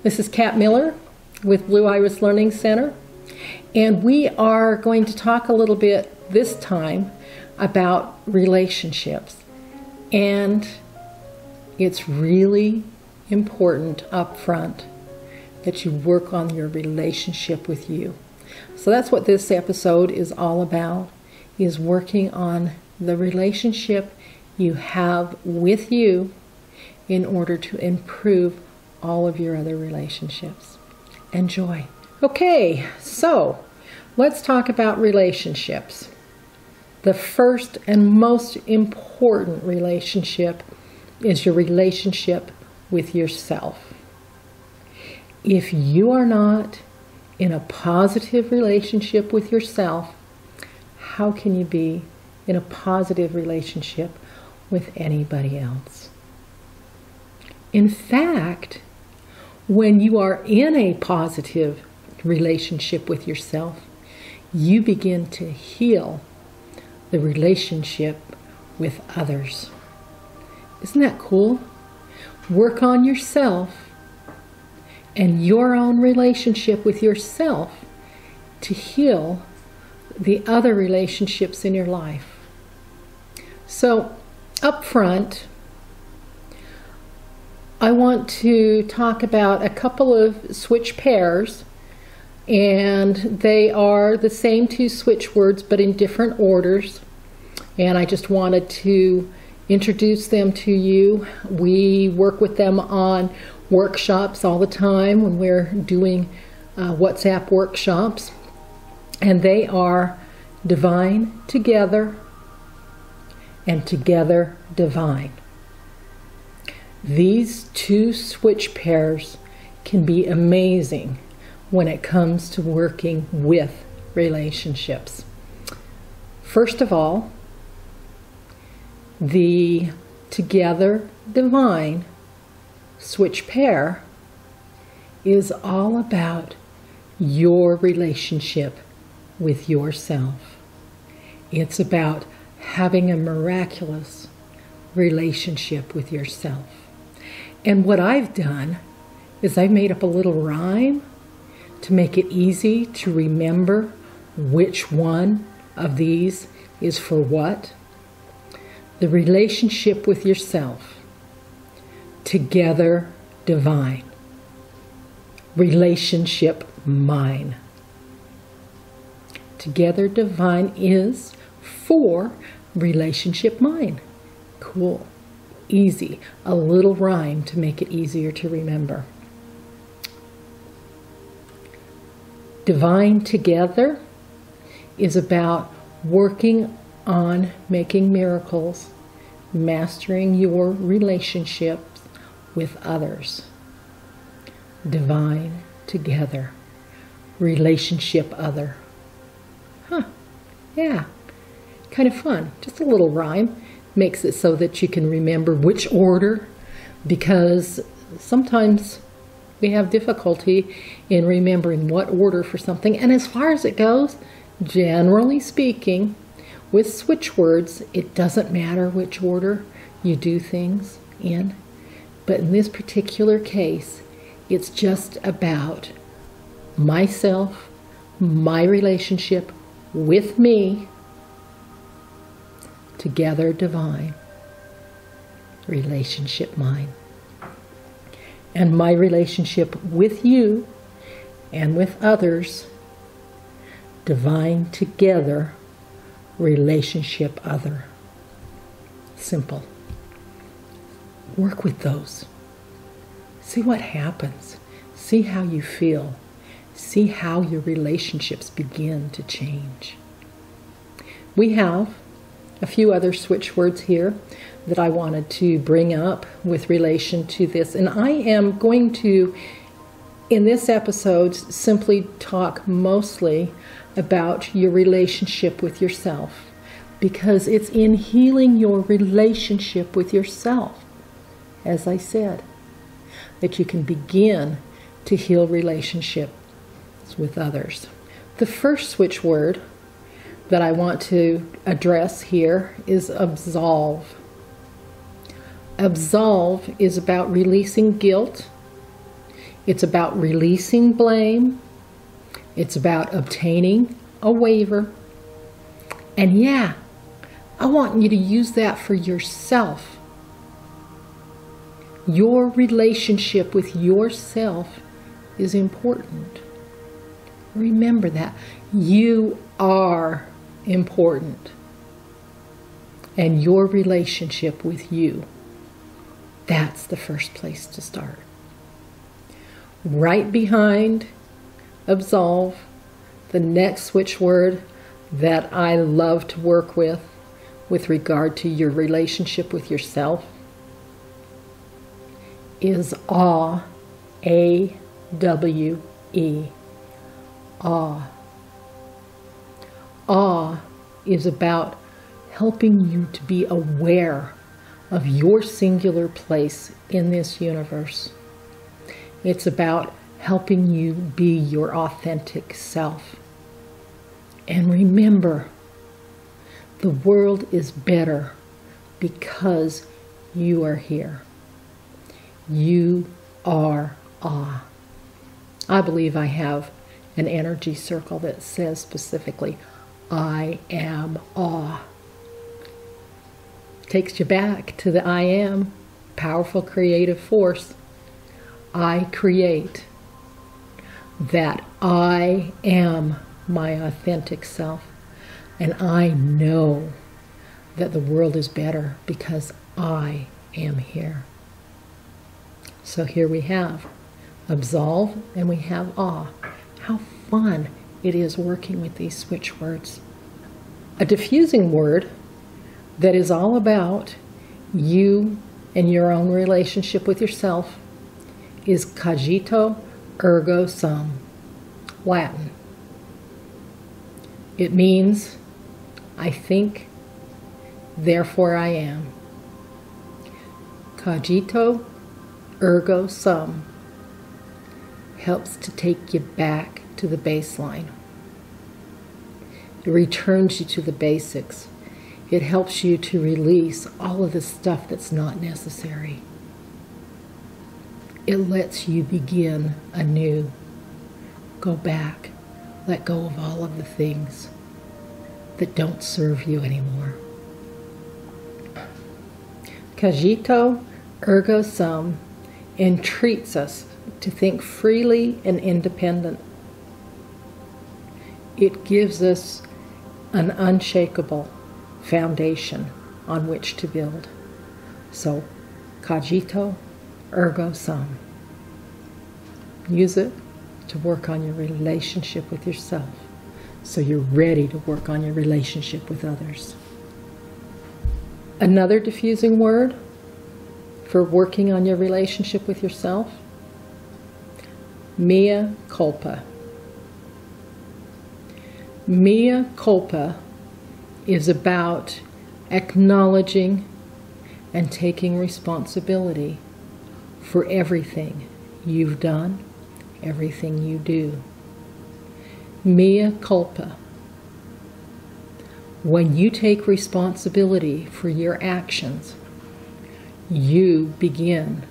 This is Kat Miller with Blue Iris Learning Center, and we are going to talk a little bit this time about relationships. And it's really important up front that you work on your relationship with you. So that's what this episode is all about, is working on the relationship you have with you in order to improve all of your other relationships. Enjoy. Okay, so let's talk about relationships. The first and most important relationship is your relationship with yourself. If you are not in a positive relationship with yourself, how can you be in a positive relationship with anybody else? In fact, when you are in a positive relationship with yourself, you begin to heal the relationship with others. Isn't that cool? Work on yourself and your own relationship with yourself to heal the other relationships in your life. So, up front, I want to talk about a couple of switch pairs, and they are the same two switch words but in different orders, and I just wanted to introduce them to you. We work with them on workshops all the time when we're doing WhatsApp workshops, and they are divine together and together divine. These two switch pairs can be amazing when it comes to working with relationships. First of all, the together divine switch pair is all about your relationship with yourself. It's about having a miraculous relationship with yourself. And what I've done is I've made up a little rhyme to make it easy to remember which one of these is for what. The relationship with yourself, together divine. Relationship mine. Together divine is for relationship mine. Cool. Easy. A little rhyme to make it easier to remember. Divine together is about working on making miracles, mastering your relationships with others. Divine together. Relationship other. Huh. Yeah. Kind of fun. Just a little rhyme. Makes it so that you can remember which order, because sometimes we have difficulty in remembering what order for something. And as far as it goes, generally speaking, with switch words, it doesn't matter which order you do things in. But in this particular case, it's just about myself, my relationship with me, together divine, relationship mine. And my relationship with you and with others, divine together, relationship other. Simple. Work with those. See what happens. See how you feel. See how your relationships begin to change. We have a few other switch words here that I wanted to bring up with relation to this. And I am going to, in this episode, simply talk mostly about your relationship with yourself, because it's in healing your relationship with yourself, as I said, that you can begin to heal relationships with others. The first switch word that I want to address here is absolve. Absolve is about releasing guilt. It's about releasing blame. It's about obtaining a waiver. And yeah, I want you to use that for yourself. Your relationship with yourself is important. Remember that. You are important. And your relationship with you, that's the first place to start. Right behind absolve, the next switch word that I love to work with regard to your relationship with yourself, is awe. A-W-E. Awe. Awe is about helping you to be aware of your singular place in this universe. It's about helping you be your authentic self. And remember, the world is better because you are here. You are awe. I believe I have an energy circle that says specifically, I am awe. Takes you back to the I am, powerful creative force. I create. That I am my authentic self. And I know that the world is better because I am here. So here we have absolve and we have awe. How fun it is working with these switch words. A diffusing word that is all about you and your own relationship with yourself is cogito ergo sum, Latin. It means I think, therefore I am. Cogito ergo sum helps to take you back to the baseline. It returns you to the basics. It helps you to release all of the stuff that's not necessary. It lets you begin anew. Go back. Let go of all of the things that don't serve you anymore. Cogito ergo sum entreats us to think freely and independent. It gives us an unshakable foundation on which to build. So, cogito ergo sum. Use it to work on your relationship with yourself so you're ready to work on your relationship with others. Another diffusing word for working on your relationship with yourself, mea culpa. Mea culpa is about acknowledging and taking responsibility for everything you've done, everything you do. Mea culpa. When you take responsibility for your actions, you begin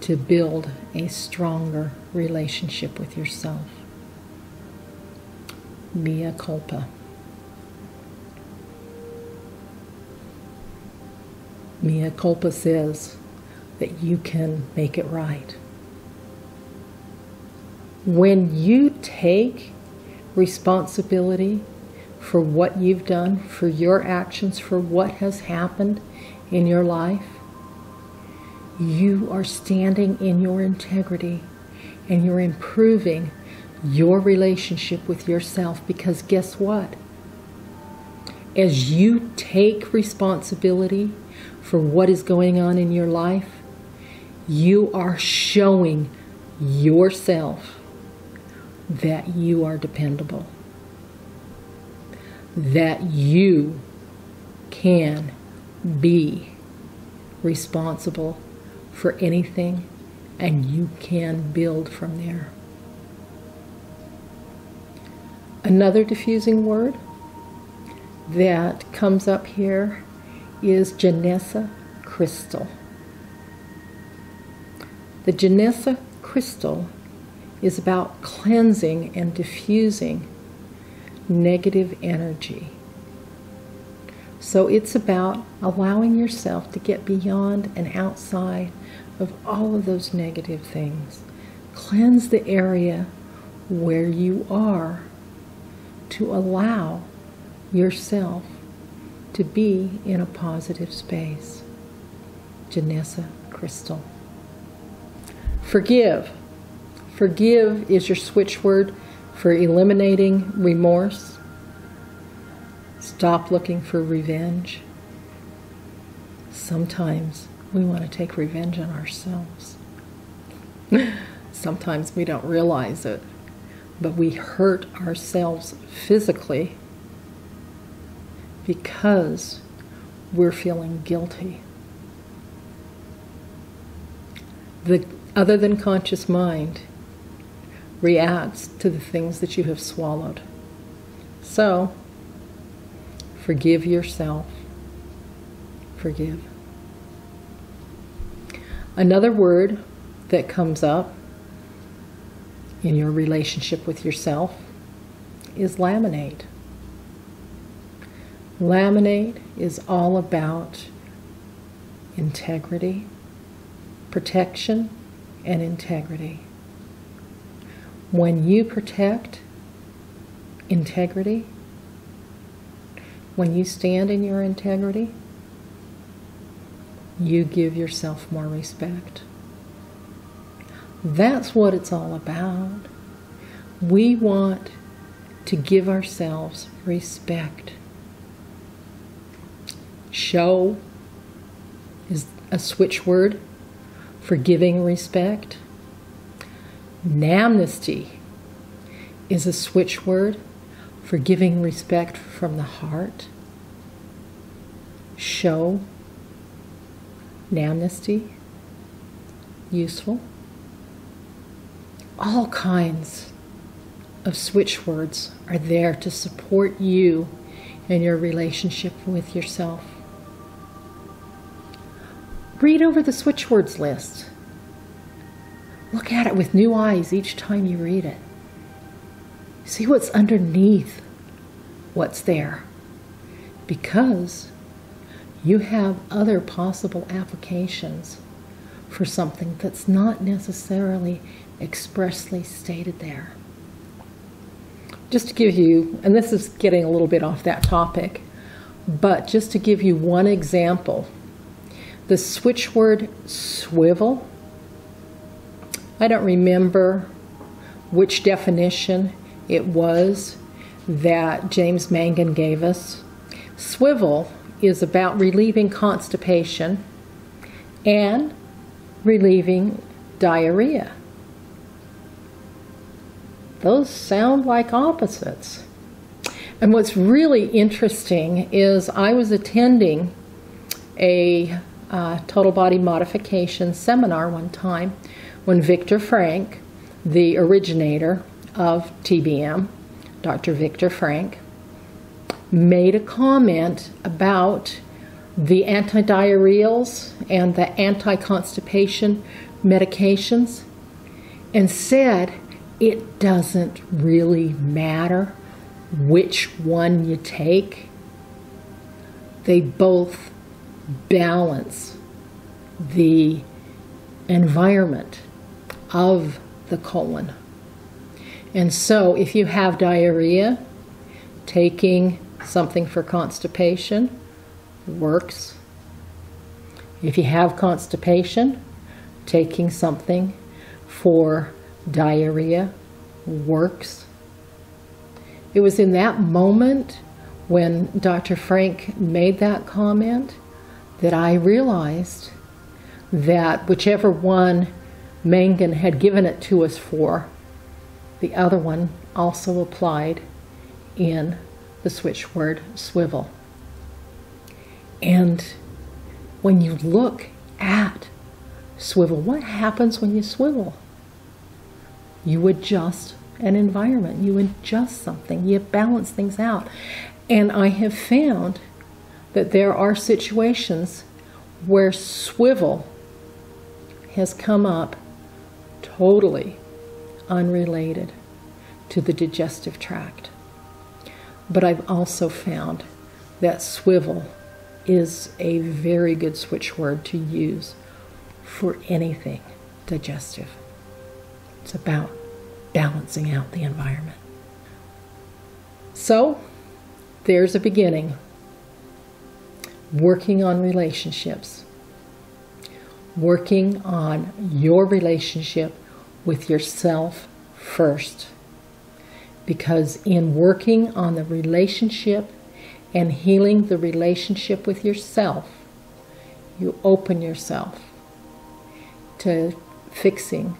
to build a stronger relationship with yourself. Mea culpa. Mea culpa says that you can make it right. When you take responsibility for what you've done, for your actions, for what has happened in your life, you are standing in your integrity and you're improving your relationship with yourself, because guess what? As you take responsibility for what is going on in your life, you are showing yourself that you are dependable, that you can be responsible for anything, and you can build from there. Another diffusing word that comes up here is Janessa crystal. The Janessa crystal is about cleansing and diffusing negative energy. So it's about allowing yourself to get beyond and outside of all of those negative things. Cleanse the area where you are to allow yourself to be in a positive space. Janessa Crystal. Forgive. Forgive is your switch word for eliminating remorse. Stop looking for revenge. Sometimes we want to take revenge on ourselves. Sometimes we don't realize it, but we hurt ourselves physically because we're feeling guilty. The other than conscious mind reacts to the things that you have swallowed. So, forgive yourself. Forgive. Another word that comes up in your relationship with yourself is laminate. Laminate is all about integrity, protection, and integrity. When you protect integrity, when you stand in your integrity, you give yourself more respect. That's what it's all about. We want to give ourselves respect. Show is a switch word for giving respect. Amnesty is a switch word for giving respect from the heart. Show, amnesty, useful. All kinds of switch words are there to support you in your relationship with yourself. Read over the Switchwords list. Look at it with new eyes each time you read it. See what's underneath what's there. Because you have other possible applications for something that's not necessarily expressly stated there. Just to give you, and this is getting a little bit off that topic, but just to give you one example, the switch word swivel, I don't remember which definition it was that James Mangan gave us. Swivel is about relieving constipation and relieving diarrhea. Those sound like opposites. And what's really interesting is I was attending a total body modification seminar one time when Viktor Frankl, the originator of TBM, Dr. Viktor Frankl, made a comment about the antidiarrheals and the anti-constipation medications and said it doesn't really matter which one you take. They both balance the environment of the colon. And so if you have diarrhea, taking something for constipation works. If you have constipation, taking something for diarrhea works. It was in that moment when Dr. Frankl made that comment that I realized that whichever one Mangan had given it to us for, the other one also applied in the switch word swivel. And when you look at swivel, what happens when you swivel? You adjust an environment, you adjust something, you balance things out. And I have found that there are situations where swivel has come up totally unrelated to the digestive tract. But I've also found that swivel is a very good switch word to use for anything digestive. It's about balancing out the environment. So, there's a beginning. Working on relationships. Working on your relationship with yourself first. Because in working on the relationship and healing the relationship with yourself, you open yourself to fixing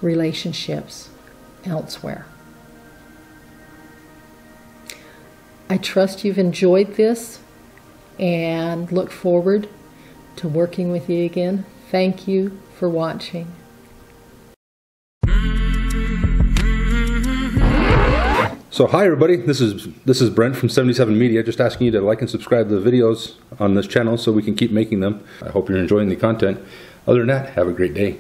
relationships elsewhere. I trust you've enjoyed this and look forward to working with you again. Thank you for watching. So hi everybody, this is Brent from 77 Media, just asking you to like and subscribe to the videos on this channel so we can keep making them. I hope you're enjoying the content. Other than that, have a great day.